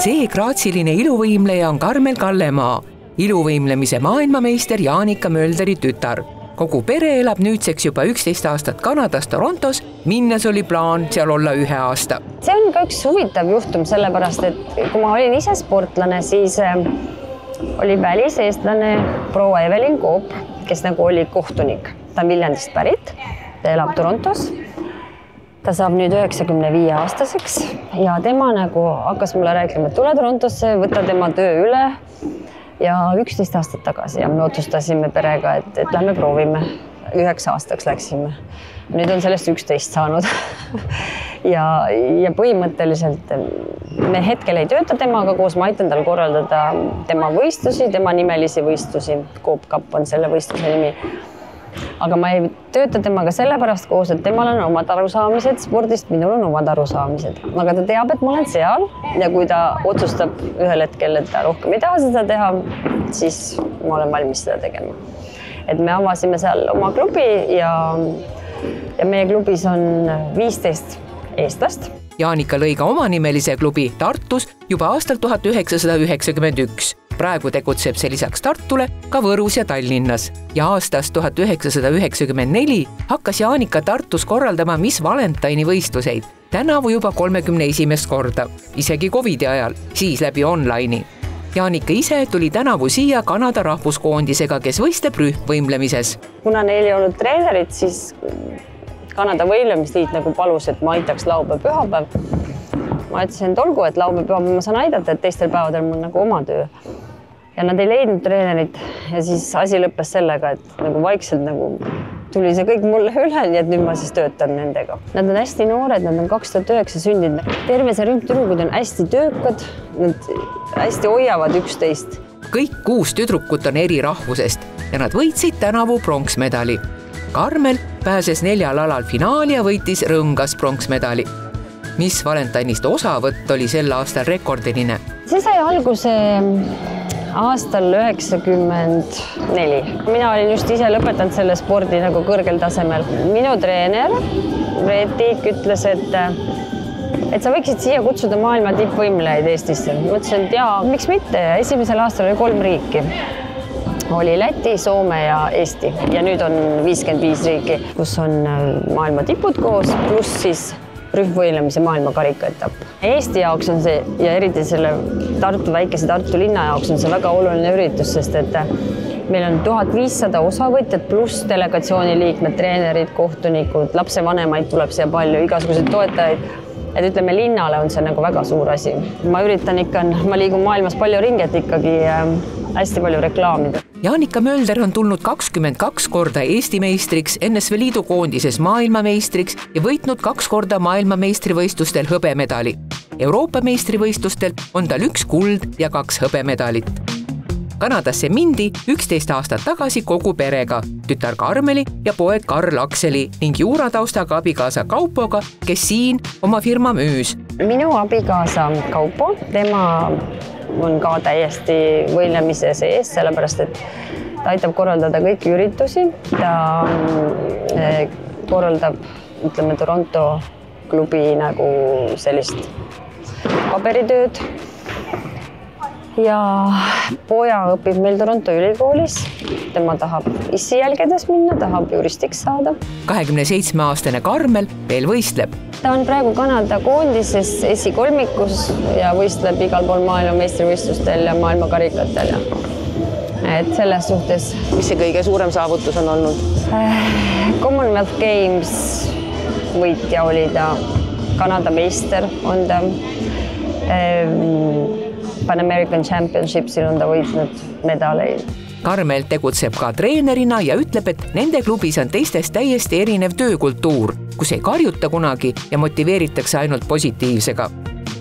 See graatsiline iluvõimleja on Karmel Kallemaa, iluvõimlemise maailmameister Jaanika Mölderi tütar. Kogu pere elab nüüdseks juba 11 aastat Kanadas Torontos, minnes oli plaan seal olla 1 aasta. See on ka üks huvitav juhtum, sellepärast, et kui ma olin ise sportlane, siis oli väliseestlane proua Evelin Koop, kes nagu oli kohtunik. Ta on Viljandist pärit, ta elab Torontos. Ta saab nüüd 95 aastaseks ja tema nagu hakkas mulle rääkima, et tule Torontosse, võta tema töö üle ja 11 aastat tagasi ja me otsustasime perega, et lähme proovime. 9 aastaks läksime. Nüüd on sellest 11 saanud. ja põhimõtteliselt me hetkel ei tööta temaga koos, ma aitan tal korraldada tema võistlusi, tema nimelisi võistlusi. Coop Cup on selle võistluse nimi. Aga ma ei tööta temaga sellepärast koos, et temal on omad arusaamised spordist, minul on omad arusaamised. Aga ta teab, et ma olen seal ja kui ta otsustab ühel hetkel, et ta rohkem ei taha seda teha, siis ma olen valmis seda tegema. Et me avasime seal oma klubi ja meie klubis on 15 eestlast. Jaanika lõi ka omanimelise klubi Tartus juba aastal 1991. Praegu tegutseb see lisaks Tartule ka Võrus ja Tallinnas. Ja aastast 1994 hakkas Jaanika Tartus korraldama Miss Valentine'i võistluseid. Tänavu juba 31. korda, isegi Covidi ajal, siis läbi online'i. Jaanika ise tuli tänavu siia Kanada rahvuskoondisega, kes võistleb rühmvõimlemises. Kuna neil ei olnud treenerit, siis Kanada võimlemisliit nagu palus, et ma aitaks laupäev, pühapäev. Ma ütlesin, et olgu, et laupäev, pühapäev ma saan aidata, et teistel päevadel mul nagu oma töö. Ja nad ei leidnud treenerit ja siis asi lõppes sellega, et nagu vaikselt nagu tuli see kõik mulle üle, nii et nüüd ma siis töötan nendega. Nad on hästi noored, nad on 2009 sündinud. Terve see rühmtüdrukud on hästi töökad, nad hästi hoiavad üksteist. Kõik 6 tüdrukut on eri rahvusest ja nad võitsid tänavu pronksmedali. Karmel pääses 4 alal finaali ja võitis rõngas pronksmedali. Miss Valentine'ist osavõtt oli sel aastal rekordiline. See sai alguse aastal 94. Mina olin just ise lõpetanud selle spordi nagu kõrgel tasemel. Minu treener Reetik ütles, et sa võiksid siia kutsuda maailma tippvõimlejaid Eestisse. Mõtlesin, et jaa, miks mitte? Esimesel aastal oli 3 riiki. Oli Läti, Soome ja Eesti. Ja nüüd on 55 riiki, kus on maailma tipud koos, pluss siis rühmvõimlemise maailma karikaetapp. Eesti jaoks on see ja eriti selle väikese Tartu linna jaoks on see väga oluline üritus, sest et meil on 1500 osavõtjad pluss delegatsiooni liikmed, treenerid, kohtunikud, lapsevanemaid tuleb siia palju, igasuguseid toetajaid. Et ütleme, linnale on see nagu väga suur asi. Ma üritan ma liigun maailmas palju ringi, et ikkagi hästi palju reklaamida. Jaanika Mölder on tulnud 22 korda Eesti meistriks, NSV Liidu koondises maailmameistriks ja võitnud 2 korda maailmameistrivõistlustel hõbemedali. Euroopa meistrivõistlustelt on tal 1 kuld ja 2 hõbemedalit. Kanadasse mindi 11 aastat tagasi kogu perega, tütar Karmeli ja poeg Karl Akseli ning juurataustaga abikaasa Kaupoga, kes siin oma firma müüs. Minu abikaasa Kaupo, tema on ka täiesti võimlemise sees, sellepärast et ta aitab korraldada kõiki üritusi. Ta korraldab, ütleme, Toronto klubi nagu sellist paberitööd. Ja poja õpib meil Toronto ülikoolis. Tema tahab issi jälgedes minna, tahab juristiks saada. 27-aastane Karmel veel võistleb. Ta on praegu Kanada koondises esikolmikus ja võistleb igal pool maailma meistrivõistlustel ja maailma karikatel. Et selles suhtes, mis see kõige suurem saavutus on olnud? Commonwealth Games võitja oli ta, Kanada meister on ta. Pan American Championshipsil on ta võitnud medaleid. Karmel tegutseb ka treenerina ja ütleb, et nende klubis on teistest täiesti erinev töökultuur, kus ei karjuta kunagi ja motiveeritakse ainult positiivsega.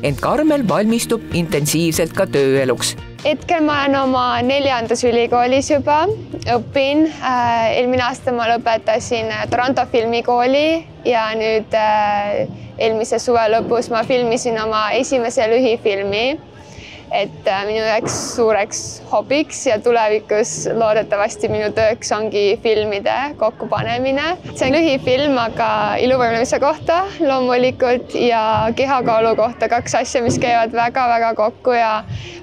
Ent Karmel valmistub intensiivselt ka tööeluks. Hetkel ma olen oma 4. ülikoolis juba, õpin. Eelmine aasta ma lõpetasin Toronto filmikooli ja nüüd eelmise suve lõpus ma filmisin oma esimese lühifilmi. et minu üheks suureks hobiks ja tulevikus loodetavasti minu tööks ongi filmide kokkupanemine. See on lühifilm, aga iluvõimlemise kohta loomulikult ja kehakaalu kohta, 2 asja, mis käivad väga-väga kokku ja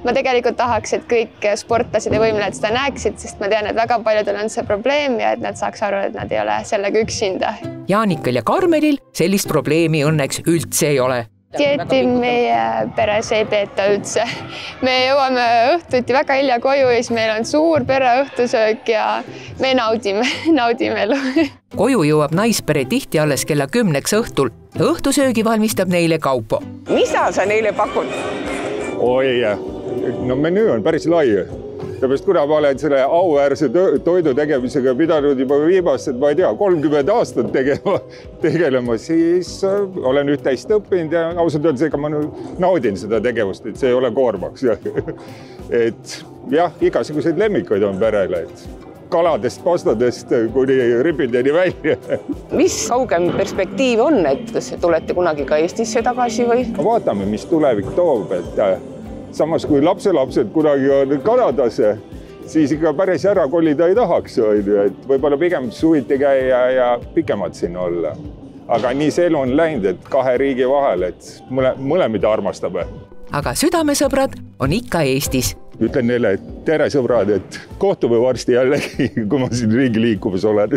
ma tegelikult tahaks, et kõik sportlased ja võimlejad seda näeksid, sest ma tean, et väga paljudel on see probleem ja et nad saaks aru, et nad ei ole sellega üksinda. Jaanikal ja Karmelil sellist probleemi õnneks üldse ei ole. Dieeti meie peres ei peeta üldse. Me jõuame õhtuti väga hilja koju ja siis meil on suur pereõhtusöök ja me naudime elu. Koju jõuab naispere tihti alles kella 10 õhtul. Õhtusöögi valmistab neile Kaupo. Mida sa neile pakud? Oi, no menüü on päris lai. Seepärast, kuna ma olen selle auväärse toidu tegemisega pidanud juba viimased, ma ei tea, 30 aastat tegelema, siis olen üht-teist õppinud ja ausalt öeldes, ega ma naudin seda tegevust, et see ei ole koormaks. Et jah, igasuguseid lemmikuid on perele, et kaladest, pastadest kuni ripideni välja. Mis kaugem perspektiiv on, et tulete kunagi ka Eestisse tagasi või? Vaatame, mis tulevik toob, et samas kui lapselapsed kunagi on Kanadasse, siis ikka päris ära kolida ei tahaks, et võib-olla pigem suviti käia ja pikemalt siin olla. Aga nii see elu on läinud, et 2 riigi vahel, et mõlemid armastame. Aga südamesõbrad on ikka Eestis. Ütlen neile, et tere sõbrad, et kohtume varsti jällegi, kui ma siin riigi liikumas olen.